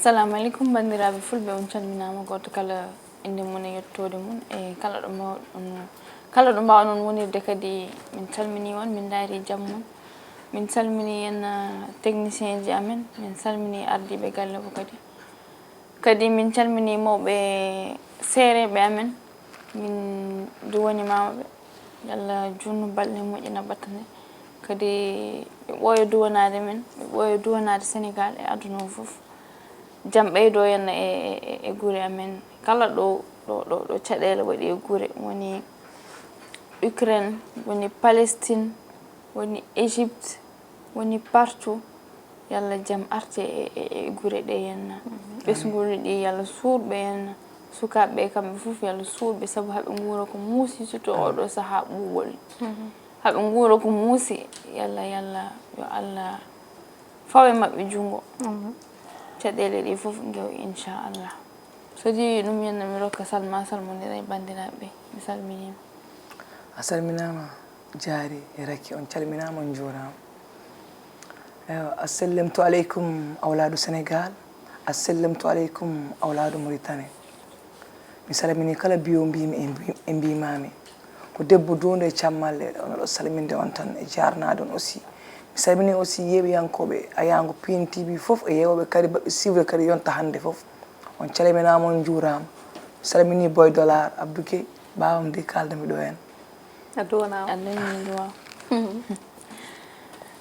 assalamu alaikum bandiraɓe fulɓe on calminama goto kala inde mun e yettode mun e kala ɗo mbawnon wonirde kadi min calmini on min daari jaam mon min salmini en technicien ji amen min salmini ardiɓe galle ko kadi min calmini mawɓe seereɓe amen min duwoni mamaɓe yalla junnu balɗe moƴƴina battane kadi ɓe ɓooya duwanade men ɓe ɓooya duwanade Sénégal e aduna o fof jam ɓeydo henna e gure amen kala ɗo caɗele waɗi e gure woni Ukraine woni Palestine woni Égypte woni partout yalla jam arte e gure ɗe henna ɓesguli ɗi yalla suurɓe henna sukaɓe kamɓe fof yalla suurɓe sabu haɓe nguura ko muusi surtout oɗo saaha ɓuuɓol haɓe nguura ko muusi yalla yo Allah fawe maɓɓe jungo caɗele ɗi fof ngew inchallah so jeeyi ɗum henna mi rokka Salma salmodira e bandiraɓe mi salminima a salminama Diary e Raky on calminama on juurama assalamtu aleykum awladu Sénégal assalamtu aleykum awladu Mauritanie mi salmini kala biyo mbimi e mbimami ko debbo donde e cammalle onoɗo salminde on tan e jarnade on aussi mi salmini aussi yeeɓiyankoɓe Ayango PN TV fof e yewoɓe kadi mbaɓe suivre kadi yonta hande fof on calminama on juurama mi salmini Boy Dollar Abdou Gueye bawam de kaldami ɗo hen a dañi duwa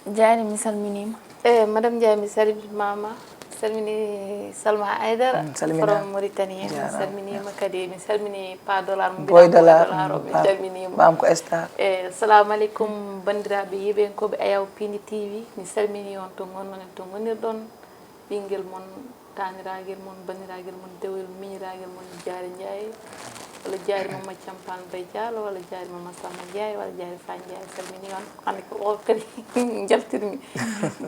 Diary mi salminima madame Diary mi salminimama salmini Salma Aidara from Mauritanie mi salminima kadi mi salmini Pa Dollar Boy Dollar mi salminima bam ko star assalamu aleykum bandiraɓe yeɓenkoɓe Ayaw PN TV mi salmini on to gonnon en to gonirɗon ɓinguel mon taniraguel mon bandiragel mon dewel miñiragel mon Diary Ndiaye walla Diary Mama Campane Bay Diallo walla Diary Mama Samba Ndiaye walla Diary Fa Ndiaye salmini on hande ko o kadi jaltirmi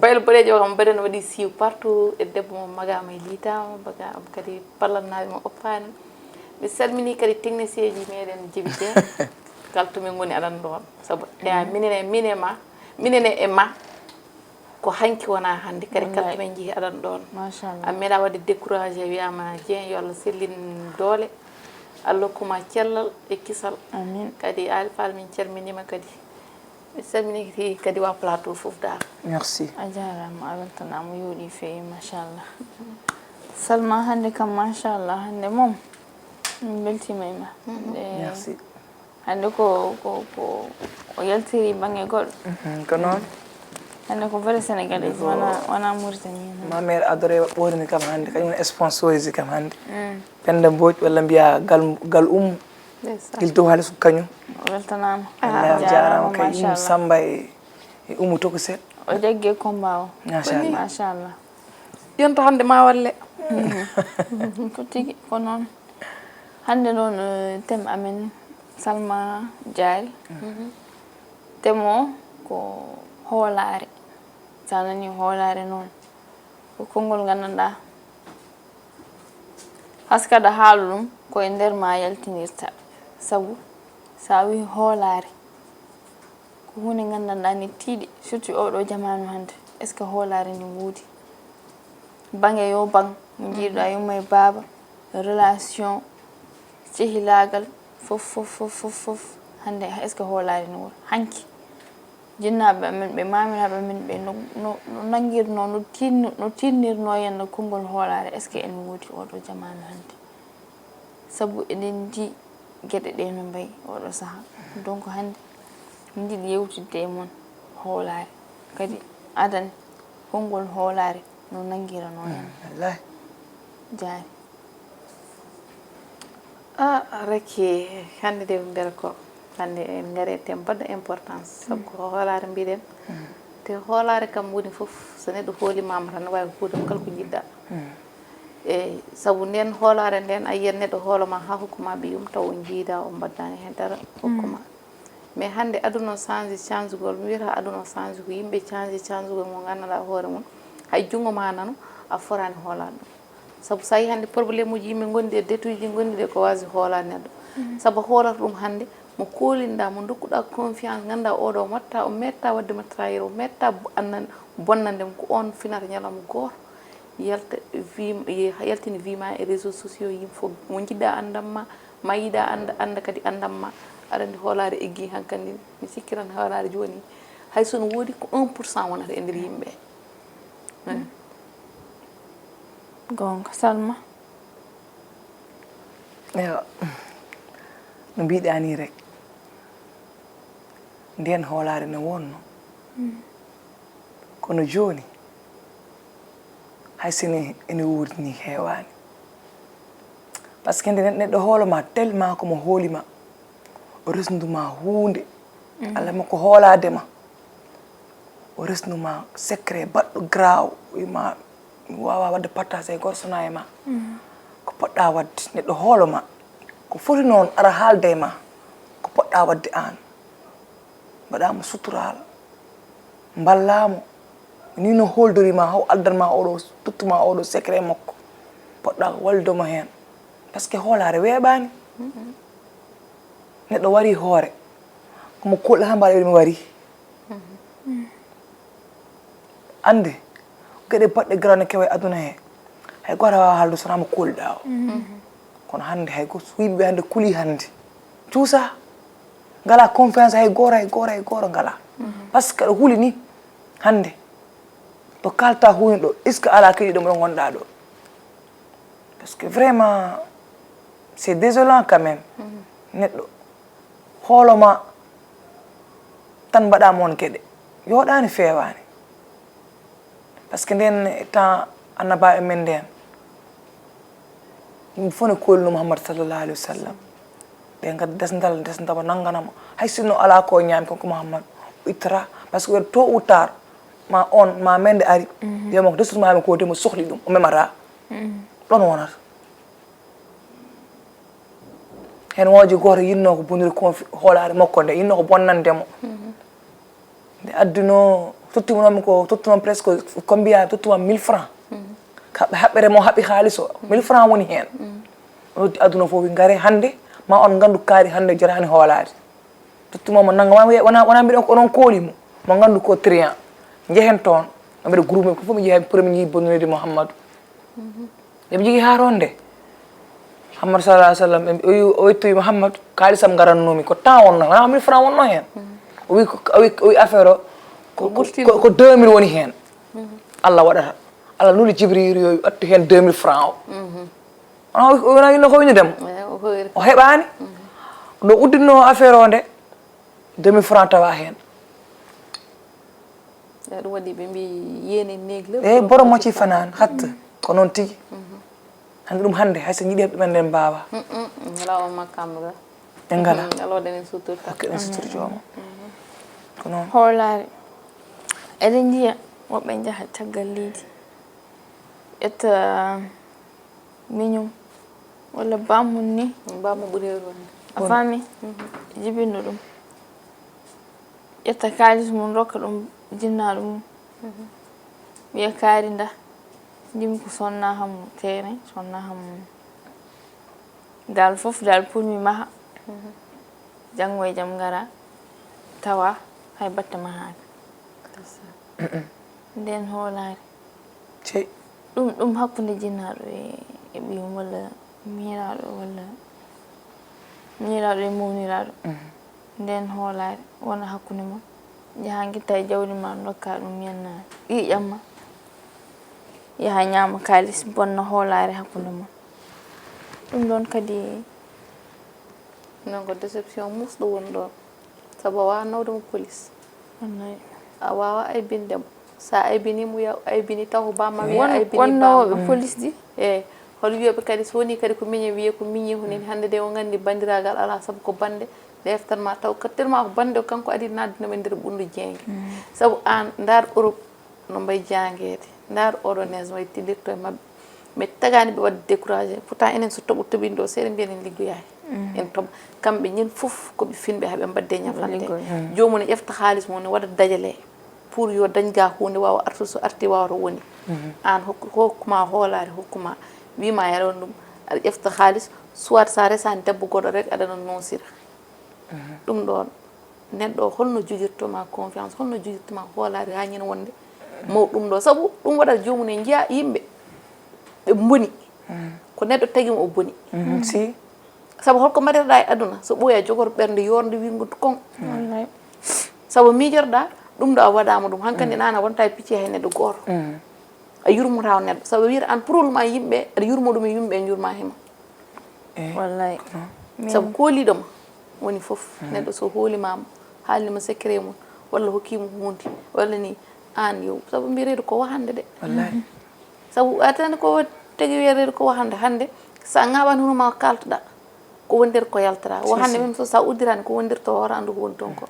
baylo boɗejo o kam mbaɗeno waɗi siiw partout e debbo mo magama e liitama bagam kadi ballannaɓe mo oppani mi salmini kadi technicien ji meɗen Djiby Dieng kala to min goni aɗan ɗon saabu minen e ma ko hanki wona hande kadi kala to min jeehi aɗan ɗon a meeɗa wadde découragé wiyama Dieng yo Allah sellin doole Allah hokkuma cellal e kisal kadi alfal min calminima kadi mi salmini kadi wa plateau fof dal merci a jarama a weltanama yooɗi feewi machallah Salma hande kam machallah hande moom min beltima e ma merci hande ko yaltiri banggue goɗɗo ko noon hande ko vrai sénégalais wona Mauritanie ma mère adoré ɓorini kam hande kañum sponsorisé kam hande Penda Mbodj walla mbiya gal ummu il dow haalisu kañum weltanama jarama kay Oumou Samba e Oumou Tokosel o jaggue combat o machallah yonta hande ma walle ko tigui ko noon hande noon thème amen Salma Diary thème o ko hoolare sa nani hoolare noon ko konngol gandanɗa haskaɗa haala ɗum koye nder ma yaltinirta sabu sa wi hoolare ko hunde gandanɗa ne tiiɗi surtout oɗo jamanu hande est ce que hoolare ndi woodi bangue yo bang mo jiiɗa yumma e baaba relation cehilagal fof hande est ce que hoolare ne woodi hanki jinnaɓe amen ɓe mamiraɓe amen ɓe no nanguirno no tinnirno henna konngol hoolare est ce que ene woodi oɗo jamanu hande sabu eɗen ji gueɗe ɗe no mbayi oɗo saaha donc hande min jiiɗi yewtidde e moon hoolare kadi adane konngol hoolare no nanguirano hen wallahi Diary Raky hande de nder ko hande en gaari thème baɗɗo importance sabu ko hoolare mbiɗen te hoolare kam woni foof so neɗɗo hoolimama tan ne wawi huudema kala ko jiɗɗa eyyi saabu nden hoolare nden a yiyat neɗɗo hoolama ha hokkuma ɓiyum taw o jiida o mbaddani hen dara hokkuma mais hande aduna o change gol mi wiyata aduna o change ko yimɓe change gol mo gandanɗa hoore mum hay junggo ma nano a forani hoolade ɗum saabu sa yi hande probléme uji yimɓe gondi e détuji ɗi gondi ɗe ko wasi hoolade neɗɗo saabu hoolata ɗum hande mo kolinɗa mo dokkuɗa confiance ganduɗa oɗo o metta waddema trahir o metta bonnandemo ko on finata ñalawma goto yaltini wima e réseaux sociaux yim fof mo jiɗɗa andamma ma yiɗa anda kadi andamma aɗa andi hoolare eggi hankkandi mi sikkiran hoolare joni hay sono woodi ko 1% wonata e nder yimɓe gonga Salma yo no mbiɗa ni rek nden hoolare no wonno kono joni hay sene ene wurdini heewani par ce que nde neɗɗo hooloma tellement komo hoolima o resnuduma hunde allah makko hooladema o resnuma secret baɗɗo graw wima mi wawa wadde partage e gorsona e ma ko poɗɗa wadde neɗɗo hooloma ko foti noon ara haalde ma ko poɗɗa wadde an mbaɗamo sutural ballamo ni no holdorima haw addanma oɗo tottuma oɗo secret makko poɗɗa waldomo hen par ce que hoolare weeɓani neɗɗo wari hoore komo kolɗa ha mbaɗa mi wari ande gueɗe baɗɗe garane kewa e aduna he hay goto wawa haalde sonamo kolɗa o kono hande hay goto yimɓeɓe hande kuuli hande cuusa ngala confiance hay goto ngala par ce que aɗa huuli ni hande to kalta hunde ɗo est ce que ala keɗiɗo mo ɗo gonɗa ɗo parce que vraiment c'est désolant quand même neɗɗo hooloma tan mbaɗama on gueɗe yoɗani fewani par ce que nden temps annaba e men nden yimɓe fof ne kolno Mouhammad sallallahu alayhi wa sallam ɓe gadda desdaba nangganamo hay sinno ala ko ñaami konko Mouhammad o ittata par ce que to ou tard ma on ma mende ari wiyama ko destumami ko mo sohli ɗum o memata ɗon wonata hen wooji goto yinno ko bonnude hoolare makko nde yinno ko bonnandemo nde adduno tottumonomi ko tottunon presque combien tottuma 1000 francs haɓɓere mo haɓi haaliss o 1000 francs woni hen roddi aduna fof wi gaare hande ma on gandu kaari hande jarani hoolade tottumomo nangga wona mbiɗon ko onon koolimo mo gandu ko trian jehen toon mbiɗa groupe ko fof mi jeeha premier jii bonnude Mouhammadou ɓe jogui ha toon nde Mouhammad sallallahu alayhi wa sallam o wettoyi Mouhammadou kaalisam garannomi ko temps wonno wona 1000 francs wonno hen o wi affaire o ko 2000 woni hen Allah waɗata Allah nuli Jibril yo attu hen 2000 francs o wona yinno ko winidemo o heɓani ɗo udditno affaire o nde 2000 francs tawa hen ɗum waɗi ɓe mbi yene négle eyyi boro mocci fanani hatta ko noon tigui hande ɗum hande hayso jiiɗi heɓɓe men nden mbawa ngala o makkamga ɓe ngala aloɗenen suturta hokkeɗen sutur jooma ko noon hoolare eɗen jiiya woɓɓe jaaha caggal leydi ƴetta miñum walla bamum ni bamum ɓuuri hewde a faami jibinno ɗum ƴetta kalis mum rokka ɗum jinnaɗo mum wiya kaari nda jimi ko sonna ham terrain sonna ham dal fof dal pour mi maha janggo e jaam ngara tawa hay batta mahaka nden hoolare cey ɗum hakkude jinnaɗo e ɓiyum walla miñiraɗo e mawniraɗo nden hoolare wona hakkude mon jaha guitta e jawdi ma dokka ɗum yenna ƴiƴamma yaha ñaama kalis bonna hoolare hakkude mon ɗum ɗon kadi non ko déception musɗo woni ɗon saabu a wawa nawdemo police wallahi a wawa aybindemo sa aybinimo ya aybini taw ko bamma wiya aybini wonnoɓe police ɗi eyyi hol wiyoɓe kadi so woni kadi ko miñe wiye ko miñi hunini hande de o gandi bandiragal ala saabu ko bande deftanma taw ko tellement ko bande o kanko adi naddinoma e nder ɓundu jeengue saabu an dar Europe no mbay janguede dar ordonnance way tillirto e mabɓe mais tagani ɓe wadde découragé pourtant enen so toɓinɗo seeɗa mbiyen en liggoyani en tooɓa kamɓe ñin foof koɓe finɓe haaɓe mbadde ñafante jomum ne ƴefta haaliss mum ne waɗa dajale pour yo dañga hunde wawa artu so arti wawata woni an hokkuma hoolare hokkuma wima yaron ɗum aɗa ƴefta haaliss soit sa resani debbo goɗɗo rek aɗana noosira ɗum ɗon neɗɗo holno jogirtoma confiance holno jogirtoma hoolare ha ñin wonde maw ɗum ɗo saabu ɗum waɗata jomum ne jiiya yimɓe boni ko neɗɗo tagi mo o boni si sabu holko mbaɗirɗa e aduna so ɓooya jogor ɓernde yorde wingo kon wallahi sabu miijorɗa ɗum ɗo a waɗama ɗum hankkandi nana wonta e picce hay neɗɗo goto a yurmotaw neɗɗo sabu wiita an probléme yimɓe aɗa yurmo ɗum e yimɓe jurma hema wallahi sabu kooliɗoma woni fof neɗɗo so hoolimama haalnima secret mum walla hokkimo hunde walla ni an yo sabu mbi reedu ko wahande de wallahi sabu atande ko tagi wiya reedu ko wahande hande sa ŋaɓani hono ma kaltoɗa ko wondir ko yaltata wahande même so sa uddirani ko wondir to hoore andu ko woni toon ko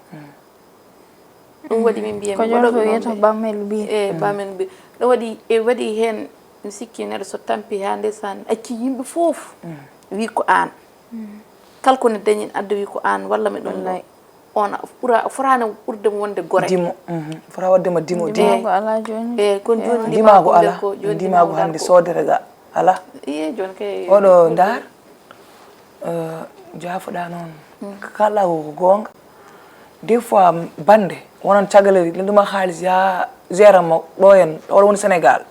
ɗum waɗi min mbiyami ko jonto wiyata bammel bi e bamen bi ɗum waɗi e waɗi hen mi sikki neɗɗo so tampi ha ndesan acci yimɓe fof wi ko an kala ko ne dañin adda wi ko an walla mi ɗum ɗo on ɓura forani ɓurde wonde gore dimo fota waddema dimo ko ala joni e kon joni dimago ala dimago hande sodere ga ala iye joni kay oɗo ndar jaafoɗa noon kala ko gonga des fois bande wonan cagaleri lenduma haalis ya gérama ɗo en ɗo woni sénégal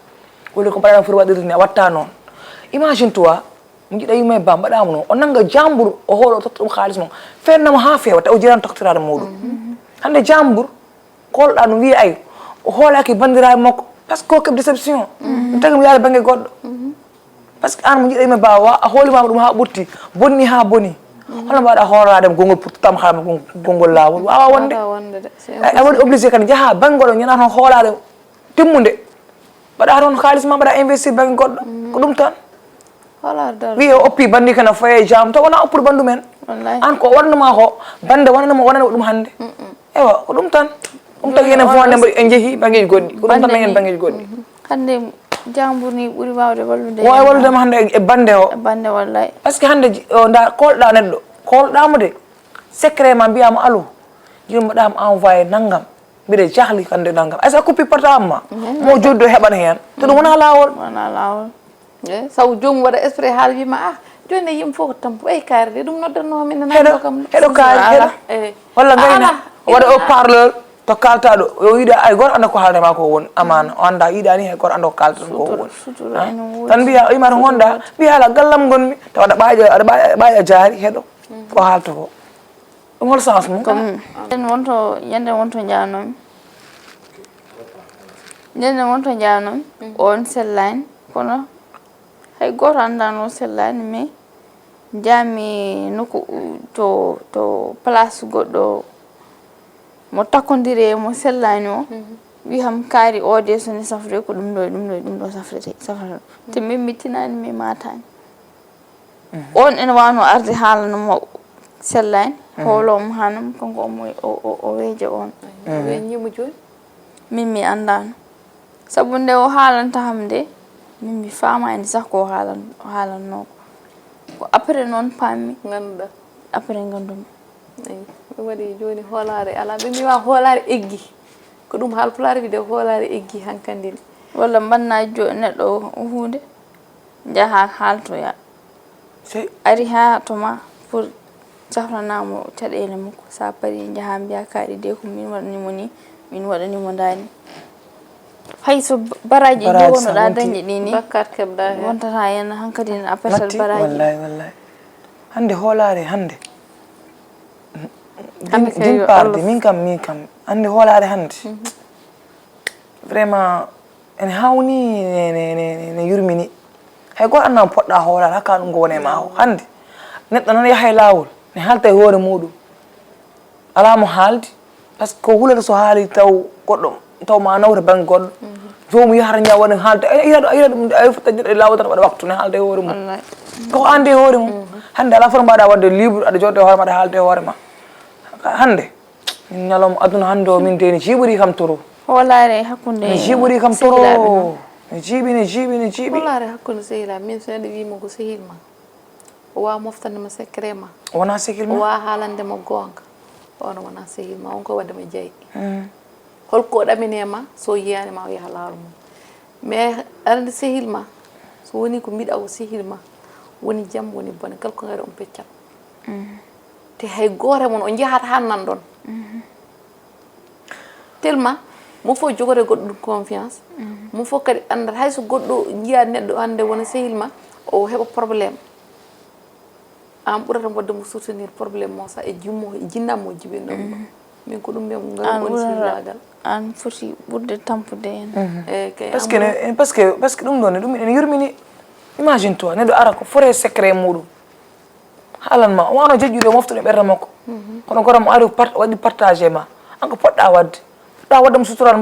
woni ko mbaɗa foti waɗirde ni a watta noon imagine toi mi jiiɗa yumma e ba mbaɗama noon o nanga jambour o hoolo totta ɗum haalis mum fennamo ha fewa taw o jirani toktirade muɗum hande jambour kolɗa no wiya ay o hoolaki bandiraɓe makko par ce que ko keɓe déception ɗum tagi mi yaade banggue goɗɗo par ce que an mo jiiɗa yumma e ba a hoolimama ɗum ha ɓurti bonni ha boni hono mbaɗa hoorade gongol pour tam haama gongol lawol wawa wonde a waɗi obligé kadi jaaha banggue goɗɗo ñana toon hoolade timmude mbaɗa toon haalis ma mbaɗa investir banggue goɗɗo ko ɗum tan wi o oppi bandi kana faye jam taw wona oppude bandu men an ko wannuma ko bande wonanama ɗum hande ewa ko ɗum tan ɗum tagi enen fonde mbaɗi en jeehi banggueji goɗɗi ko ɗum tan en banggueji goɗɗi hande jambour ni ɓuuri wawde wallude wawi walludema hande e bande o bande wallahi par ce que hande da kolɗa neɗɗo kolɗamo de secret ma mbiyama alo joni mbaɗama envoyé naggam mbiɗa jahli hande naggam est ce que a kuppi portable ma mo joddi o heɓan hen to ɗum wona lawol sabu jomum waɗa esprit haala wima joni yimɓe fof ko tampo ɓay kaari de ɗum noddanno min nanano kam heɗo kaari heɗo walla gayna waɗa o parleur to kalta ɗo yo yiiɗa ay goto anda ko haaldema ko woni amana o anda yiiɗani hay goto anda ko kalta ko woni tan mbiya ima to gonɗa mbiya haala gallam gonmi taw aɗa ɓaaƴa jaari heɗo ko haalta ko ɗum hol sens mum yande wonto janomi on sellani kono hay goto andano sellani mais jami nokku to place goɗɗo mo takkodiri mo sellani o wi ham kaari ode soni safre ko ɗum ɗo safrete te min mi tinani mi matani on ene wawno arde haalanoma sellani hoolomo hanam kanko omo o weeja on weññimo joni min mi andano sabu nde o haalanta ham nde min mi famani sah ko haalanno ko après noon pammi ganduɗa après gandumi ɗum waɗi joni hoolare ala ɓe mbima hoolare eggi ko ɗum haalpulaar wide hoolare eggi hankkandi ni walla mbanna neɗɗo hunde jaaha haaltoya ari ha toma pour safranamo caɗele makko sa paari jaaha mbiya kaari de ko min waɗanimo ni min waɗanimo dani hayso baraji jogonoɗa dañi ɗi ni bakkat keɓɗa hen wontata hen hankkadi a pertat baraji wallahi hande hoolare hande din parde min kam hande hoolare hande vraiment ene hawni ne yurmini hay goto annama poɗɗa hoolare hakka ɗum ko wone ma o hande neɗɗo noon yahay lawol ne haalta e hoore muɗum ala mo haaldi par ce que ko hulata so haali taw goɗɗo taw ma nawta banggue goɗɗo jomum yahata ñawaɗa haalda ira ɗum a fotaɗe lawol tan waɗa waktu ne haalda e hoore mum koko ande e hoore mum hande ala foto mbaɗa wadde libre aɗa jodde hoore ma aɗa haalde e hoore ma hande min ñalawma aduna hande o min de ne jiiɓori kam toro hoolare hakkude ne jiiɓori kam toro ne jiiɓi hoolare hakkude sehilaɓe min so neɗɗo wimo ko sehil ma o wawa moftandema secret ma wona sehil ma o wawa haalandema gonga ono wona sehil ma on ko waddema jeeyi holko ɗaminema so yiyanima o yaha lawol mum mais arande sehil ma so woni ko mbiɗa ko sehil ma woni jaam woni bone kala ko gari on peccat te hay goore mon o jahat ha nan ɗon tellement mo fo jogore goɗɗo confiance mo fo kadi andal hayso goɗɗo jiya neɗɗo hande wona sehil ma o heɓa probléme an ɓurata wadde mo soutenir probléme mo sa e jummo e jinnamo jibinɗo min ko ɗum ɓe ngal woni sihlagal an foti ɓurde tampude en parce que ɗum ɗon ɗum ene yurmini imagine toi neɗɗo ara ko forêt secret muɗum haalanma o wano jejjude moftude ɓerɗe makko kono goramo ari waɗi partagé ma an ko poɗɗa wadde poɗɗa wadde mo sutural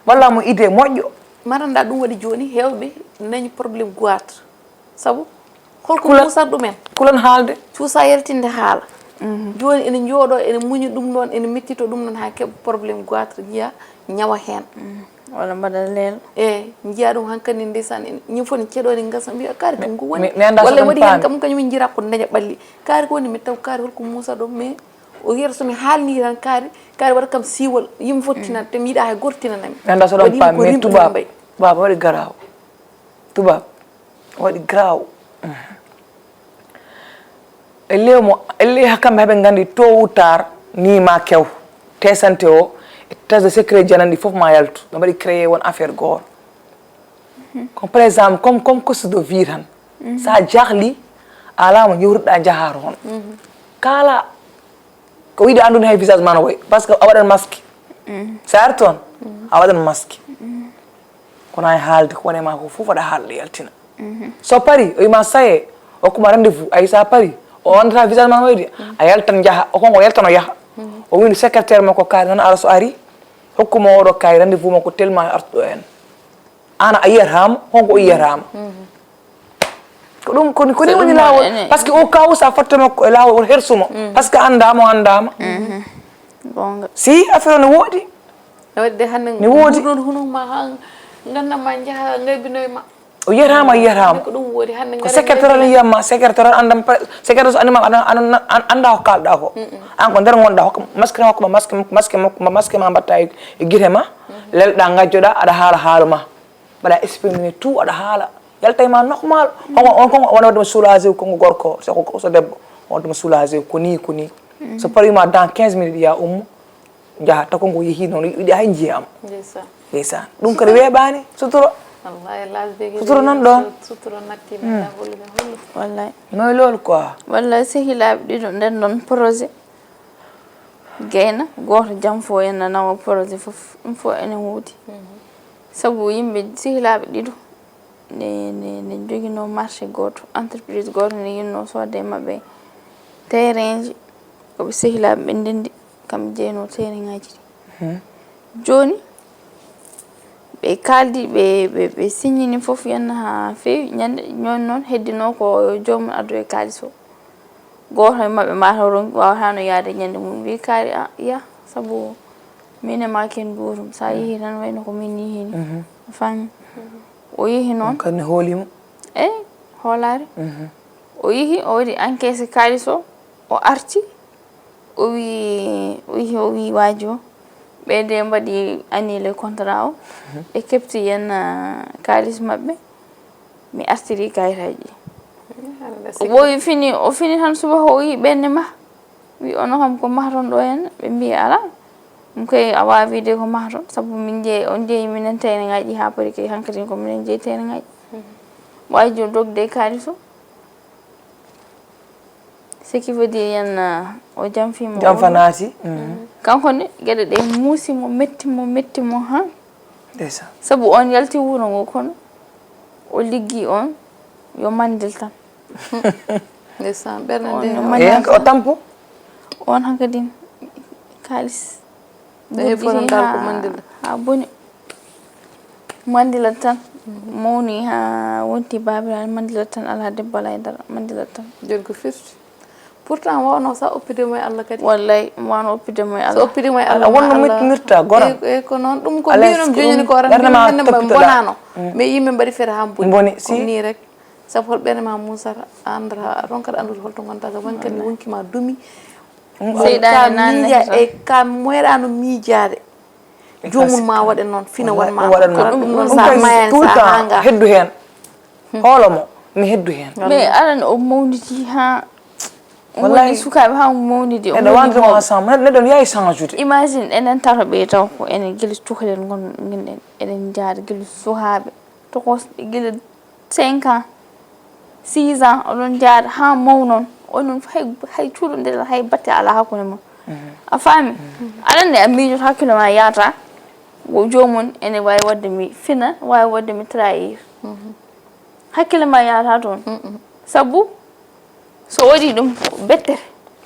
ballamo idée moƴƴo maranda ɗum waɗi joni hewɓe dañi probléme goitre saabu holko musat ɗumen kulan haalde cuusa yaltinde haala joni ene jooɗo ene muñi ɗum ɗon ene mettito ɗum ɗon ha keɓa probléme goitre jiya ñawa hen walla mbaɗa leelo jiya ɗum hankkadi ndeysan ñin fof ne ceeɗo ne gasa mbiya kaari ɗum ko woni mi anda walla waɗi hen kam kañum jira ko daña ɓalli kaari ko woni mi taw kaari holko musa ɗo mais o yiyata somi haalni tan kaari waɗa kam siiwol yimɓe fof tinat te mi yiɗa hay goto tinanami mi anda so ɗon paam mais tubab waɗi garaw tubab waɗi garaw elle kamɓe heɓe gandi tôt ou tard ni ma kew tesante o tasde secret janandi fof ma yaltu no mbaɗi créé won affaire goto comme par exemple comme coste de vie tan sa jahli alama jewruɗa jahar hon kala ko yiɗi andude hay visage ma no woy par ce que a waɗan masque sa ari toon a waɗan masque kono ay haalde ko wone ma ko fof waɗa haalde yaltina so pari o wima saye hokkuma rendez-vous ay sa pari o andata visage ma no woyde a yaltan jaaha o konko yaltano yaaha o windi secrétaire makko kaari noon ara so ari hokkuma oɗo kaari rendez-vous makko tellement artuɗo en ana a yiyatama honko o yiyatama ko ɗum koni woni lawol par ce que o kaw sa fatte makko e lawol woto hersumo par ce que andama o andama gonga si affaire o ne woodi ne waɗi de hande ne woodi ɗon hunuma ha gandama jaaha ngaybinoyma o yiyatama ko ɗum woodi hande ko secrétaire ne yiyatma secrétaire andam secrétaire so andima anda ko kalɗa ko an ko nder gonɗa hokka masque hokkuma masque ma mbatta e guite ma lelɗa gajjoɗa aɗa haala haala ma mbaɗa exprimer tout aɗa haala yalta ma normal on kon wona wadde soulagé konko gorko so debbo on wadde soulagé ko ni so pari ma dans 15 minutes ya jaha ta konko yeehi noon yiɗi hay jiyama ndeysan ɗum kadi weeɓani sutoro wallahi lasde sutoro nan ɗon sutoro nattima hollude hollu wallahi noy lool quoi wallahi sehilaɓe ɗiɗo nden ɗon projet gayna goto jam fo enna nawa projet fof ɗum fo enen wuudi sabu yimɓe sehilaɓe ɗiɗo ne joguino marché goto entreprise goto ne yinno sodde mabɓe terrain ji koɓe sehilaɓe ɓe ndendi kamɓe jeyno terrain ngaji ɗi joni ɓe kaldi ɓe signini fof yenna ha fewi ñande ñon noon heddino ko jomum addu e kalis o goto e mabɓe mataw ronki wawatano yaade ñande mum wi kaari ya saabu min e ma ken duurum sa yeehi tan wayno ko min yihini fami o yeehi noon kadi ne hoolimo hoolare o yeehi o waɗi encaissé kalis o arti o wi waaji o ɓeyde mbaɗi annulé contrat o ɓe kepti yen kalis maɓɓe mi artiri kayitaji o ɓooyi o fini tan suba o wi ɓenne ma wi ono kam ko mahton ɗo henna ɓe mbi ala ɗum koye a wawi wiide ko mahton saabu min on jeeyi minen tene ngaji ha paari kay hankkadi ko minen jeeyi tene ngaji wawi joni dogde kalis o ce qui veut dire yen o jamfimo jam fanati kanko ne gueɗe ɗe muusimo mettimo ha ndeysan saabu on yalti wuuro ngo kono o liggi on yo mandil tan ndeysan ɓerde o tampo on hankadi kalis fotantal ko mandila ha boni mandilat tan mawni ha wonti babiraɗe mandilat tan ala debbo ala e dara mandilat tan joni ko firti pourtant wawno sa oppidemo e Allah kadi wallahi wawno oppidemo e Allah so oppidemo e Allah wonno mirta goram ko noon ɗum ko mbinom joñini ko ran bonano mais yimɓe mbaɗi feere ha boni ni rek saabu hol ɓerde ma musata andata ronkata andude holto gonta ka man kadi wonkima dumi seydani nanne e ka moyɗano miijade jomum ma waɗe noon fina wonma ɗum noon sa mayan sa hanga heddu hen hoolomo mi heddu hen mais alano o mawniti ha wallahi sukaɓe ha mawnidi ene wandemo ensemble neɗɗon yahi change imagine enen tato ɓe taw ko enen guila cukalel gonɗen eɗen jaada guila sukaɓe tokosɗe guila 5 ans 6 ans oɗon jaada ha mawnon onon hay cuuɗo nder hay batte ala hakkude mon a faami aɗa andi a miijoto hakkille ma yaata jomum ene wawi wadde mi fina wawi wadde mi trahir hakkille ma yaata toon sabu so waɗi ɗum bettere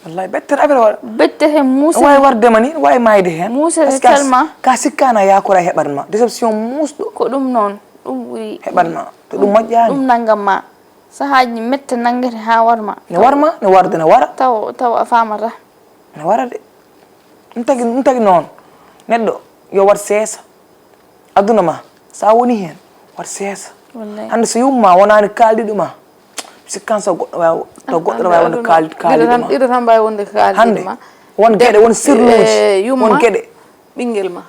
wallahi bettere affaire waɗa bettere muusa wawi wardema ni wawi mayde hen muusere tellement ka sikkana yakora heɓatma déception musɗo ko ɗum noon ɗum ɓuuri heɓatma to ɗum moƴƴani ɗum nanngam ma sahaji mette nanngete ha warma ne warma ne warda ne wara taw a famata ne wara de ɗum tagi noon neɗɗo yo wat seesa aduna ma sa woni hen wat seesa hande so yumma wonani kaldiɗo ma sikkan so goɗɗo wawi to goɗɗo wawi wonde kaldiɗo ma ɗiɗo tan mbawi wonde kaldiɗo ma won gueɗe won sirluji won gueɗe ɓinguel ma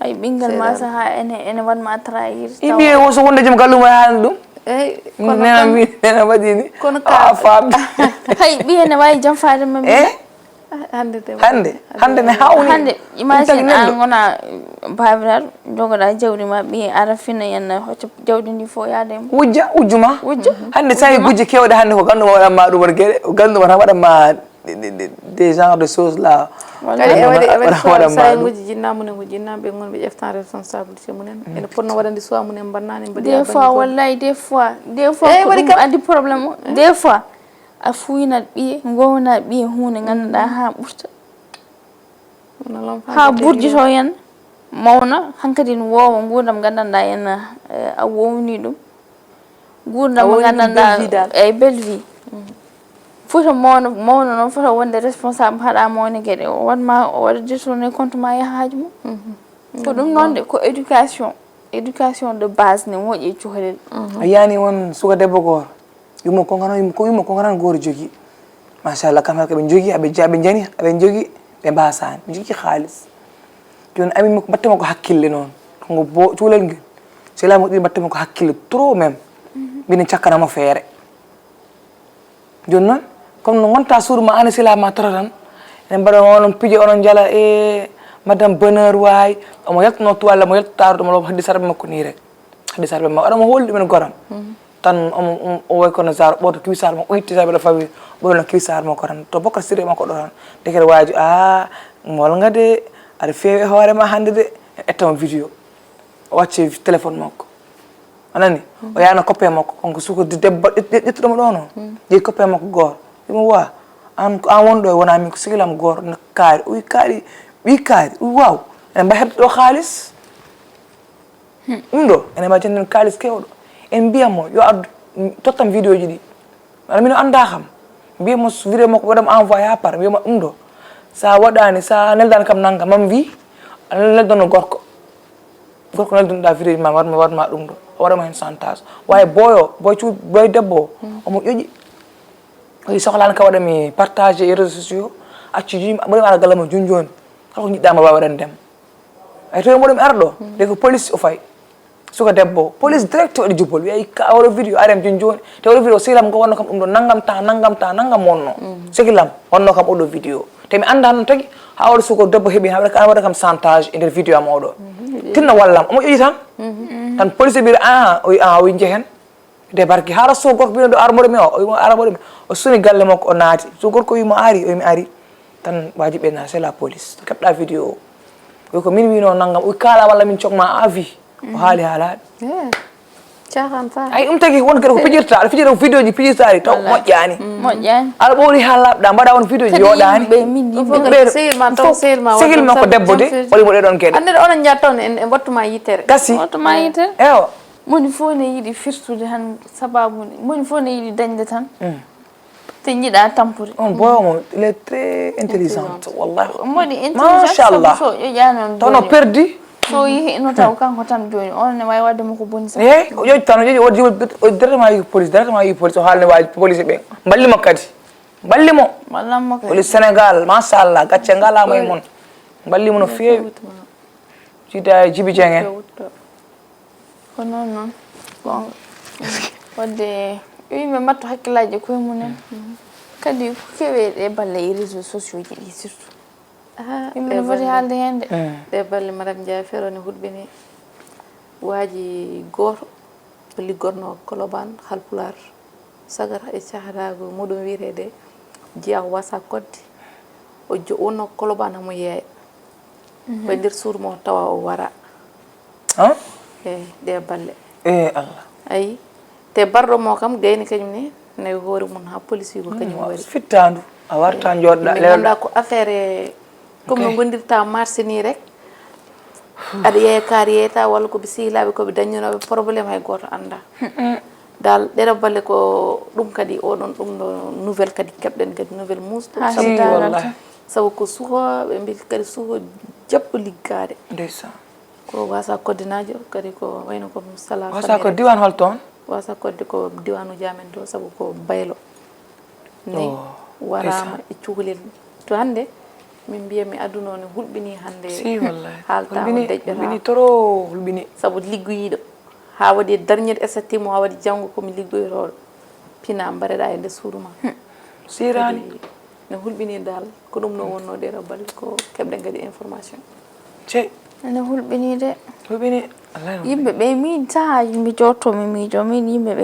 ay ɓinguel ma saha ene wanma trahir ɓiye wo so wonde joom galluma haani ɗum eyyi nena mi nena waɗini kono a famde hay ɓiye ne wawi jamfade ma hande ne hawni hande imagine an gona babiraɗo jogoɗa jawdi ma ɓiye ara fina yenna hocca jawdi ndi fo yaade mo ujjuma hande sa yi gujje kewɗe hande ko ganduma waɗanma ɗum won gueɗe ganduma tan waɗanma des genres de choses là kadi e waɗi sa nguji jinnamunen ko jinnaɓe gonɓe ƴeftan responsabilité munen ene ponno waɗande choix munen bannani mbaɗi des fois wallahi des fois ko ɗum andi probléme o des fois a fuynat ɓiye gownat ɓiye hunde ganduɗa ha ɓurta ha burjito hen mawna hankkadi ne wowa gurdam gandanɗa henna a wowni ɗum gurdam mo gandanɗa eyyi belle vie fota mawna noon fota wonde responsable haɗa mawne gueɗe o waɗma o waɗa détourné compte ma yaha haaju mum ko ɗum noon de ko éducation de base ne moƴƴi cukalel a yani won suka debbo goto yumma konkanan goto jogui machallah kam haka ɓe jogui aɓe jani aɓe jogui ɓe mbasani ɓe jogui haalis joni ami battema ko hakkille noon kongo bo cuulel ngel so lami ɗi battema ko hakkille trop même mbinen cakkanamo feere joni noon comme no gonta suudu ma an silama tara tan ene mbaɗa onon piijo onon jala madame bonheur wayi omo yaltano toile mo yaltotaro ɗum haddi sarɓe makko ni rek haddi sarɓe makko aɗamo holdi ɗumen goram tan o way kono sar ɓoto kiwisar makko o hitti saɓe ɗo fawi ɓoyno kiwisar makko tan to bokkat siré makko ɗo tan dekede waji molga de aɗa fewi hoorema hande de ettamo vidéo o wacce téléphone makko anani o yana coppe makko onko suko debbo ƴettuɗomo ɗo noon jeeyi coppe makko goto ɗimo wa an wonɗo e wona min ko sigilam goto no kaari o wi kaari wi kaari waw ene mba hebde ɗo haalis ɗum ɗo ene mba janden kaalis kewɗo en mbiyatmo yo addu tottam vidéo ji ɗi aɗa min anda kam mbiyatmo vidéo makko waɗama envoyé ha par mbiyatmo ɗum ɗo sa waɗani sa neldani kam naggam mam wi aɗa neldono gorko neldunoɗa vidéo ji ma waɗma ɗum ɗo o waɗama hen chantage wawi boy debbo omo ƴoƴi oyi sohlani ka waɗami partagé e réseaux sociaux acci juma ɓoɗemi ara gallamo joni kala ko jiɗɗama wawi waɗandema ay to moɗomi ara ɗo de ko police o fayi suka debbo police direct waɗi jubbol wiya ka oɗo vidéo arem joni te oɗo vidéo sehilam ko wanno kam ɗum ɗo naggam wonno sehilam wanno kam oɗo vidéo te mi anda noon tagui ha oɗo suka debbo heeɓi ha waɗa kam chantage e nder vidéo am oɗo tinno wallam omo ƴoƴi tan police mbiɗa o wi jehen de barki haala so gorko mbiɗo ɗo armoɗo mi o armoɗo mi o suni galle makko o naati so gorko wimo ari o mi ari tan waji ɓenna c'est la police keɓɗa vidéo o ko min wino naggam o kala walla min cokma a vie o haali haalaɗe cahan fa ay ɗum tagui won kadi ko pijirta aɗa fijira vidéo ji pijirtaɗi taw moƴƴani aɗa ɓowri ha labɗa mbaɗa won vidéo ji yoɗani sehil ma ko debbo de waɗimo ɗeɗon gueɗe ande onon jatta on en wattuma yitere gasi ewa moni fof ne yiiɗi firtude tan sababude moni fof ne yiiɗi dañde tan te jiiɗa tampude on boyomo il est très intelligente wallahi moni intelligente machallah so ƴoƴani taw no perdi so yeehi no taw kanko tan joni on ne wawi waddemo ko boni sa eyyi o ƴoƴi tan o ƴoƴi o directement yi police o haalne waji police ɓe ballimo kadi ballimo wallanmo kadi police sénégal machallah gacce ngalama e moon ballimo no feewi jiida e Djiby Dieng en ko noon gonga wadde yo yimɓe mbatto hakkillaji koye mumen kadi ko kewe ɗe balle e réseaux sociaux ji ɗi surtout yimɓe ɗe no foti haalde heen de ɗe balle madame Ndiaye ferone huɗɓini waaji gooto o liggorno Colobane Halpular sagata e cahatago muɗum wiyetede Jeyan Wasa Kodde o wonno Colobane hamo yeeya koye nder suudu mo tawa o wara eyi ɗe balle Allah ayi te barɗo mo kam gayni kañum ne nayi hoore mum ha police wi ko kañum wari fittandu a warta joɗɗa mi ganda ko affaire comme no gondirta marché ni rek aɗa yeeya kaari yeyta walla koɓe sehilaɓe koɓe dañinoɓe probléme hay goto anda dal ɗeɗo balle ko ɗum kadi oɗon ɗum ɗo nouvelle kadi keɓɗen kadi nouvelle musɗo saabu ko suho ɓe mbi kadi suho jabɓo liggade ndeysan ko Wasa Kodde najo kadi ko wayno ko sala Wasa Kodde diwan hol toon Wasa Kodde ko diwanu jamen to saabu ko baylo nayi warama e cukalel to hande min mbiya mi aduna ne hulɓini hande haalta o deƴƴata toro hulɓini saabu liggoyiɗo ha waɗi dernier essai mo ha waɗi janggo komi liggoytoɗo pina mbareɗa e nder suudu ma sirani ne hulɓini dal ko ɗum no wonno ɗeɗo balle ko keɓɗen kadi information cey ene hulɓini de hulɓini yimɓe ɓe min sahaji mi jottomi miijo min yimɓe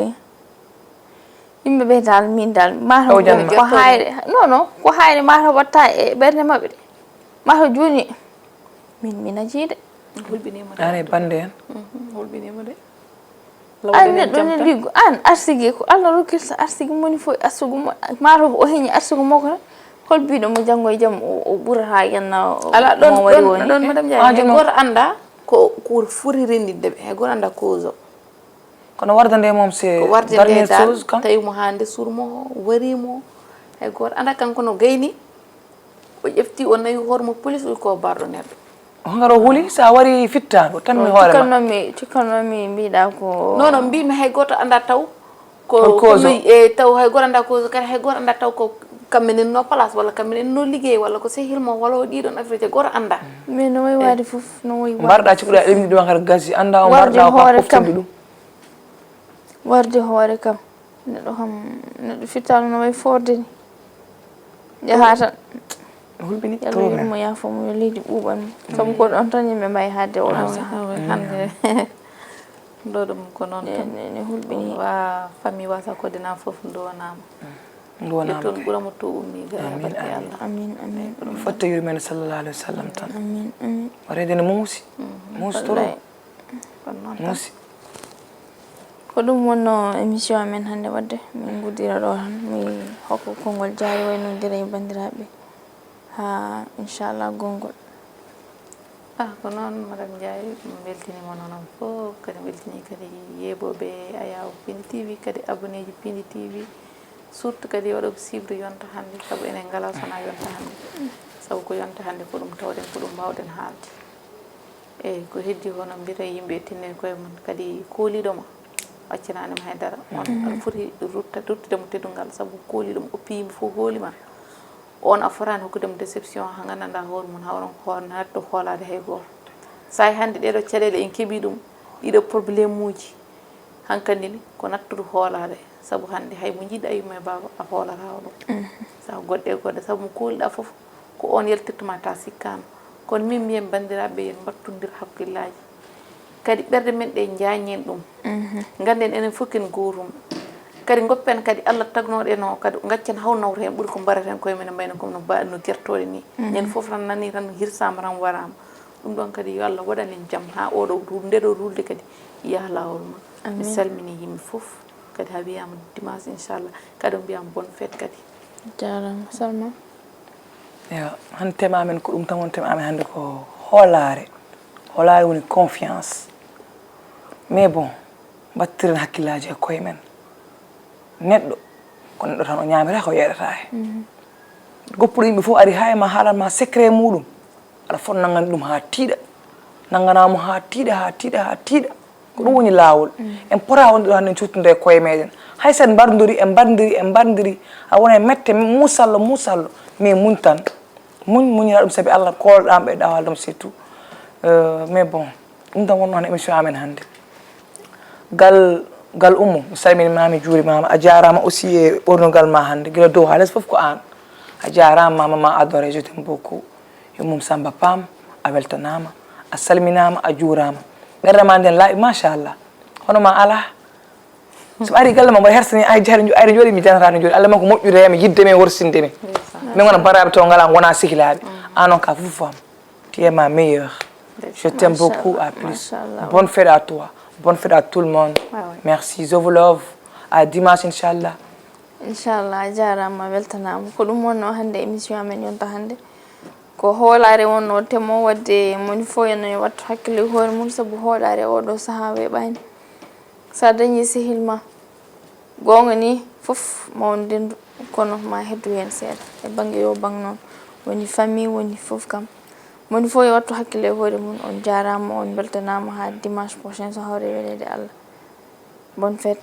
ɓe dal min dal mata ko hayre non ko hayre mata watta e ɓerde mabɓe de mata joni mi najiide hulɓinima an e bande en hulɓinima de an neɗɗo ne liggo an arsigi ko Allah rokkirta arsigi moni fof arsugo mata o heeñi arsugo makko hol biɗo mo janggo e jaam o ɓurata yenna ala ɗon madame Ndiaye hay goto anda ko foti rendinde ɓe hay goto anda cause o kono wardande mom c'est ko wardande dal tawi mo ha nde surmo warimo hay goto anda kanko no gayni o ƴefti o nawi hooremo police wi ko barɗo neɗɗo ngaro huli sa wari fittano tan mi hoorema cikkannomi mbiɗa ko non mbimi hay goto anda taw ko e taw hay goto anda cause kadi hay goto anda taw ko kamɓe no place walla kamɓe no liggey walla ko sehilmo walla o ɗiɗon afrique goto anda mais no way wade fof no way mbarɗa cikkuɗa ɗemɗi ɗum kadi gasi anda o mbarɗa ko poftude ɗum warde hoore kam neɗɗo kam neɗɗo fittano no way forde ni jaha tan hulɓini yalla yurmo yaafomo yo leydi ɓuuɓan mo saabu ko ɗon tan yimɓe mbawi hadde oɗon saha hande ɗo ɗum ko noon tan ne hulɓini wa famille Wasa Kodde na foof nduwanama toon ɓuramo to ummi ga barke Allah amin amin fotta yurmene sallallahu alayhi wa sallam tan amin amin warede ne muusi toro muusi ko ɗum wonno émission amen hannde wadde min guddira ɗo tan mi hokko konngol jaari waynodira e bandiraɓe ha inchallah gongol ko noon madame Ndiaye mi weltinima noon fof kadi weltini kadi yeeɓoɓe Ayaw Pindi TV kadi abonné ji Pindi TV surtout kadi waɗoɓe suivre yonta hannde saabu enen ngala sona yonta hannde saabu ko yonta hannde ko ɗum tawɗen ko ɗum mbawɗen haalde eyyi ko heddi hono mbiyata yimɓe tinnen koye mum kadi kooliɗoma accinanima haydara on aɗa foti ruttudemo teddungal saabu kooliɗoma oppi yimɓe fof hoolima on a fotani hokkudemo déception ha gandanɗa hoore mum hawron neɗɗo hoolade hay goto sa hannde ɗeɗo caɗele en keeɓi ɗum ɗiɗo probléme uji hankkandi ni ko nattude hoolade saabu hannde hay mo jiɗɗa yumma e baba a hoolata ɗum sa goɗɗe goɗɗe saabu mo kooliɗa foof ko on yaltirtuma ta sikkano kono min mbiyen bandiraɓe yen battodir hakkillaji kadi ɓerde men ɗe jañen ɗum ganden enen fof ken gotum kadi goppen kadi Allah tagnoɗen o kadi gaccen hawnawto hen ɓuuri ko mbaraten koye men mbayno comme no guertoɗe ni ñen foof tan nani tan hirsama tan warama ɗum ɗon kadi yo Allah waɗan en jaam ha oɗo ndeɗo rulde kadi yaha lawol ma mi salmini yimɓe foof kadi ha wiyama dimanche inchallah kadi o mbiyama bonne fête kadi jarama Salma yo hande tema amen ko ɗum tan woni tema amen hande ko hoolare woni confiance mais bon battiren hakkillaji e koye men neɗɗo ko neɗɗo tan o ñamira ko yeɗata he goppuɗo yimɓe fof ari ha e ma haalanma secret muɗum aɗa foti nangande ɗum ha tiiɗa nanganamo ha tiiɗa ko ɗum woni lawol en pota wonde ɗo hande en cuttude e koye meɗen hay sen mbardodiri en mbardodiri a wona e mette musallo mais muñ tan muñira ɗum saabi Allah kolɗam ɓe ɗawal ɗum surtout mais bon ɗum tan wonno hano émission amen hannde gal gal ummo mi salminimama juurimama a jarama aussi e ɓornugal ma hande guila dow ha less foof ko an a jarama mama adoré je t'aime beaucoup Yumum Samba Pam a weltanama a salminama a juurama ɓerde ma nden laaɓi machallah hono ma ala so ari galle ma mbaɗa hersani ay ayde jooɗi mi janatano jooɗi Allah man ko moƴƴudema yiddeme worsindeme min wona baraɓe to ngala gona sihilaɓe an on ka fof fam tu es ma meilleure je t'aime beaucoup à plus bonne fête à toi bonne fête à tout le monde merci je vous love à dimanche inchallah inchallah a jarama weltanama ko ɗum wonno hande émission amen yonta hande ko hoolare wonno temo wadde moni fo eno yo wattu hakkille hoore mum saabu hoolare oɗo saaha weeɓani sa dañi sehil ma gonga ni fof ma won ndendu kono ma heddu hen seeɗa e banggue yo bang noon woni famille woni fof kam moni fo yo wattu hakkille hoore mum on jarama on beltanama ha dimanche prochain so hawre welede Allah bonne fête